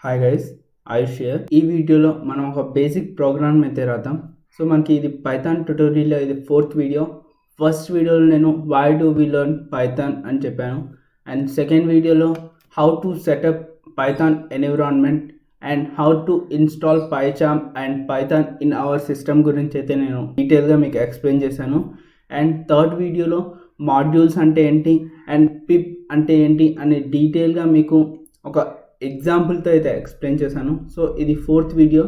Hi guys, Ayush here. ఈ వీడియోలో మనం ఒక బేసిక్ ప్రోగ్రామ్ అయితే రాద్దాం. సో మనకి ఇది పైథాన్ ట్యుటోరియల్లో ఇది 4th వీడియో. ఫస్ట్ వీడియోలో నేను why do we learn Python అని చెప్పాను. అండ్ సెకండ్ వీడియోలో how to set up Python environment and how to install PyCharm and Python in our system గురించి అయితే నేను డీటెయిల్గా మీకు ఎక్స్ప్లెయిన్ చేశాను. అండ్ థర్డ్ వీడియోలో మాడ్యూల్స్ అంటే ఏంటి అండ్ పిప్ అంటే ఏంటి అని డీటెయిల్గా మీకు ఒక ఎగ్జాంపుల్తో అయితే ఎక్స్ప్లెయిన్ చేశాను. సో ఇది 4th వీడియో.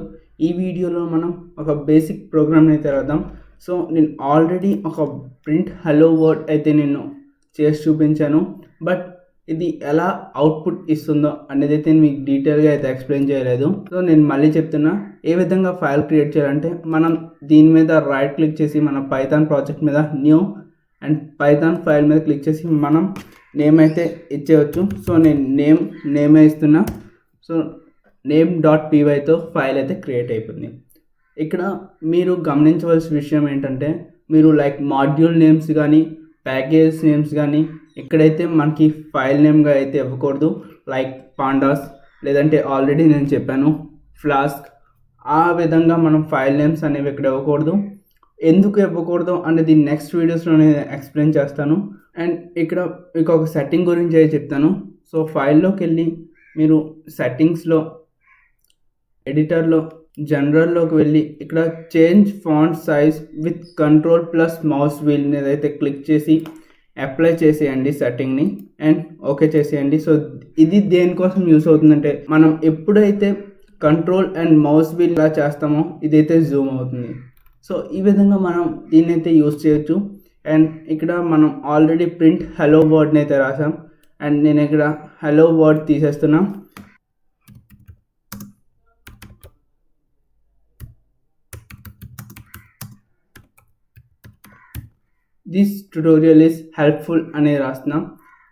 ఈ వీడియోలో మనం ఒక బేసిక్ ప్రోగ్రామ్ని అయితే రాద్దాం. సో నేను ఆల్రెడీ ఒక ప్రింట్ హలో వర్డ్ అయితే నేను చేసి చూపించాను, బట్ ఇది ఎలా అవుట్పుట్ ఇస్తుందో అనేది అయితే మీకు డీటెయిల్గా అయితే ఎక్స్ప్లెయిన్ చేయలేదు. సో నేను మళ్ళీ చెప్తున్నా, ఏ విధంగా ఫైల్ క్రియేట్ చేయాలంటే మనం దీని మీద రైట్ క్లిక్ చేసి మన పైథాన్ ప్రాజెక్ట్ మీద న్యూ అండ్ పైథాన్ ఫైల్ మీద క్లిక్ చేసి మనం నేమ్ అయితే ఇచ్చేయచ్చు. సో నేను నేమే ఇస్తున్నా. సో name.pyతో ఫైల్ అయితే క్రియేట్ అయిపోయింది. ఇక్కడ మీరు గమనించవలసిన విషయం ఏంటంటే, మీరు లైక్ మాడ్యూల్ నేమ్స్ కానీ ప్యాకేజ్ నేమ్స్ కానీ ఇక్కడైతే మనకి ఫైల్ నేమ్గా అయితే ఇవ్వకూడదు. లైక్ పాండాస్, లేదంటే ఆల్రెడీ నేను చెప్పాను ఫ్లాస్క్, ఆ విధంగా మనం ఫైల్ నేమ్స్ అనేవి ఇక్కడ ఇవ్వకూడదు. ఎందుకు ఇవ్వకూడదు అనేది నెక్స్ట్ వీడియోస్లో నేను ఎక్స్ప్లెయిన్ చేస్తాను. అండ్ ఇక్కడ మీకు ఒక సెట్టింగ్ గురించి అయితే చెప్తాను. సో ఫైల్లోకి వెళ్ళి మీరు సెట్టింగ్స్లో ఎడిటర్లో జనరల్లోకి వెళ్ళి ఇక్కడ change font size with control plus mouse wheel మీద అయితే క్లిక్ చేసి అప్లై చేసేయండి సెట్టింగ్ని అండ్ ఓకే చేసేయండి. సో ఇది దేనికోసం యూస్ అవుతుందంటే, మనం ఎప్పుడైతే కంట్రోల్ అండ్ మౌస్ వీల్ ఇలా చేస్తామో ఇదైతే జూమ్ అవుతుంది. సో ఈ విధంగా మనం దీన్ని అయితే యూస్ చేయొచ్చు. అండ్ ఇక్కడ మనం ఆల్రెడీ ప్రింట్ హలో వర్డ్ని అయితే రాసాం. అండ్ నేను ఇక్కడ హలో వర్డ్ తీసేస్తున్నా. దిస్ ట్యుటోరియల్ ఈస్ హెల్ప్ఫుల్ అనేది రాస్తున్నాం.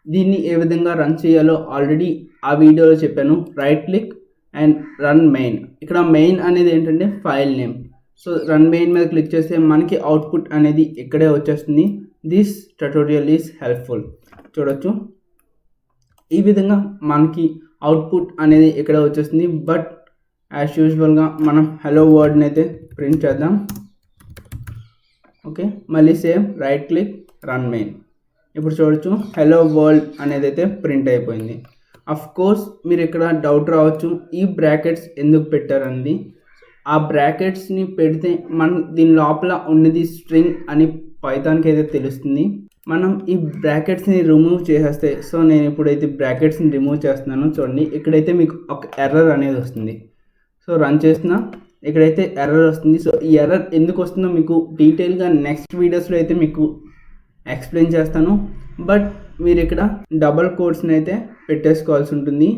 దీన్ని ఏ విధంగా రన్ చేయాలో ఆల్రెడీ ఆ వీడియోలో చెప్పాను. Right click and run main. ఇక్కడ మెయిన్ అనేది ఏంటంటే file name. So run main మీద క్లిక్ చేస్తే మనకి అవుట్పుట్ అనేది ఇక్కడే వచ్చేస్తుంది. This tutorial is helpful. చూడొచ్చు, ఈ విధంగా మనకి అవుట్పుట్ అనేది ఇక్కడే వచ్చేస్తుంది. బట్ యాజ్ యూజువల్గా మనం హలో వర్డ్ని అయితే ప్రింట్ చేద్దాం. ఓకే, మళ్ళీ same right click run main. ఇప్పుడు చూడొచ్చు హలో వరల్డ్ అనేది అయితే ప్రింట్ అయిపోయింది. అఫ్ కోర్స్ మీరు ఇక్కడ డౌట్ రావచ్చు, ఈ బ్రాకెట్స్ ఎందుకు పెట్టారన్నది. ఆ బ్రాకెట్స్ని పెడితే మనం దీని లోపల ఉన్నది స్ట్రింగ్ అని పైథాన్కి అయితే తెలుస్తుంది. మనం ఈ బ్రాకెట్స్ని రిమూవ్ చేసేస్తే, సో నేను ఇప్పుడైతే బ్రాకెట్స్ని రిమూవ్ చేస్తున్నాను. చూడండి, ఇక్కడైతే మీకు ఒక ఎర్రర్ అనేది వస్తుంది. సో రన్ చేస్తున్నా, ఇక్కడైతే ఎర్రర్ వస్తుంది. సో ఈ ఎర్రర్ ఎందుకు వస్తుందో మీకు డీటెయిల్గా నెక్స్ట్ వీడియోస్లో అయితే మీకు ఎక్స్ప్లెయిన్ చేస్తాను. బట్ మీరు ఇక్కడ డబల్ కోట్స్ని అయితే పెట్టేసుకోవాల్సి ఉంటుంది,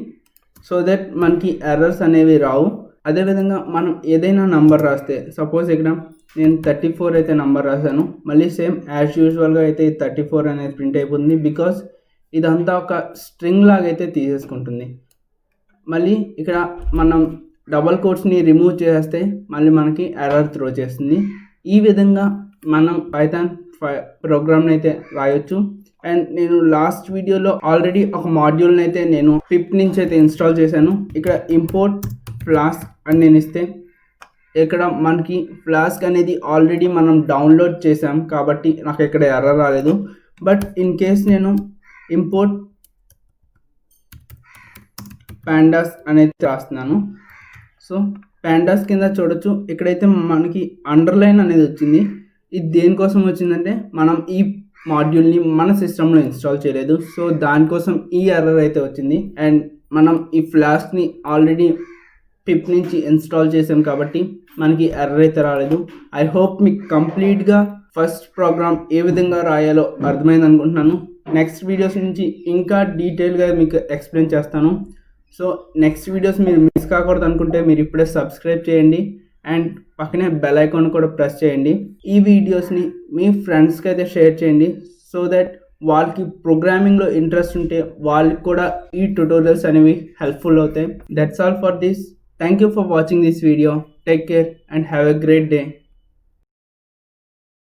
సో దట్ మనకి ఎర్రర్స్ అనేవి రావు. అదేవిధంగా మనం ఏదైనా నంబర్ రాస్తే, సపోజ్ ఇక్కడ నేను 34 అయితే నంబర్ రాశాను. మళ్ళీ సేమ్ యాజ్ యూజువల్గా అయితే 34 అనేది ప్రింట్ అయిపోతుంది. బికాస్ ఇదంతా ఒక స్ట్రింగ్ లాగా అయితే తీసేసుకుంటుంది. మళ్ళీ ఇక్కడ మనం డబల్ కోట్స్ని రిమూవ్ చేస్తే మళ్ళీ మనకి ఎర్రర్ త్రో చేస్తుంది. ఈ విధంగా మనం పైథాన్ ప్రోగ్రామ్ని అయితే రాయొచ్చు. అండ్ నేను లాస్ట్ వీడియోలో ఆల్రెడీ ఒక మాడ్యూల్ని అయితే నేను పిప్ నుంచి అయితే ఇన్స్టాల్ చేశాను. ఇక్కడ ఇంపోర్ట్ ఫ్లాస్క్ అని నేను ఇస్తే, ఇక్కడ మనకి ఫ్లాస్క్ అనేది ఆల్రెడీ మనం డౌన్లోడ్ చేసాం కాబట్టి నాకు ఇక్కడ ఎర్రర్ రాలేదు. బట్ ఇన్ కేస్ నేను ఇంపోర్ట్ పాండాస్ అనేది రాస్తున్నాను. సో పాండాస్ కింద చూడొచ్చు, ఇక్కడైతే మనకి అండర్లైన్ అనేది వచ్చింది. ఇది దేనికోసం వచ్చిందంటే, మనం ఈ మాడ్యూల్ని మన సిస్టంలో ఇన్స్టాల్ చేయలేదు. సో దానికోసం ఈ ఎర్రర్ అయితే వచ్చింది. అండ్ మనం ఈ ఫ్లాస్క్ని ఆల్రెడీ పిప్ నుంచి ఇన్స్టాల్ చేసాం కాబట్టి మనకి ఎర్రర్ అయితే రాలేదు. ఐ హోప్ మీకు కంప్లీట్గా ఫస్ట్ ప్రోగ్రామ్ ఏ విధంగా రాయాలో అర్థమైంది అనుకుంటున్నాను. నెక్స్ట్ వీడియోస్ నుంచి ఇంకా డీటెయిల్గా మీకు ఎక్స్ప్లెయిన్ చేస్తాను. సో నెక్స్ట్ వీడియోస్ మీరు మిస్ కాకూడదు అనుకుంటే మీరు ఇప్పుడే సబ్స్క్రైబ్ చేయండి అండ్ పక్కనే బెల్ ఐకాన్ కూడా ప్రెస్ చేయండి. ఈ వీడియోస్ని మీ ఫ్రెండ్స్కి అయితే షేర్ చేయండి, సో దట్ వాళ్ళకి ప్రోగ్రామింగ్లో ఇంట్రెస్ట్ ఉంటే వాళ్ళకి కూడా ఈ ట్యుటోరియల్స్ అనేవి హెల్ప్ఫుల్ అవుతాయి. That's all for this. Thank you for watching this video. Take care and have a great day.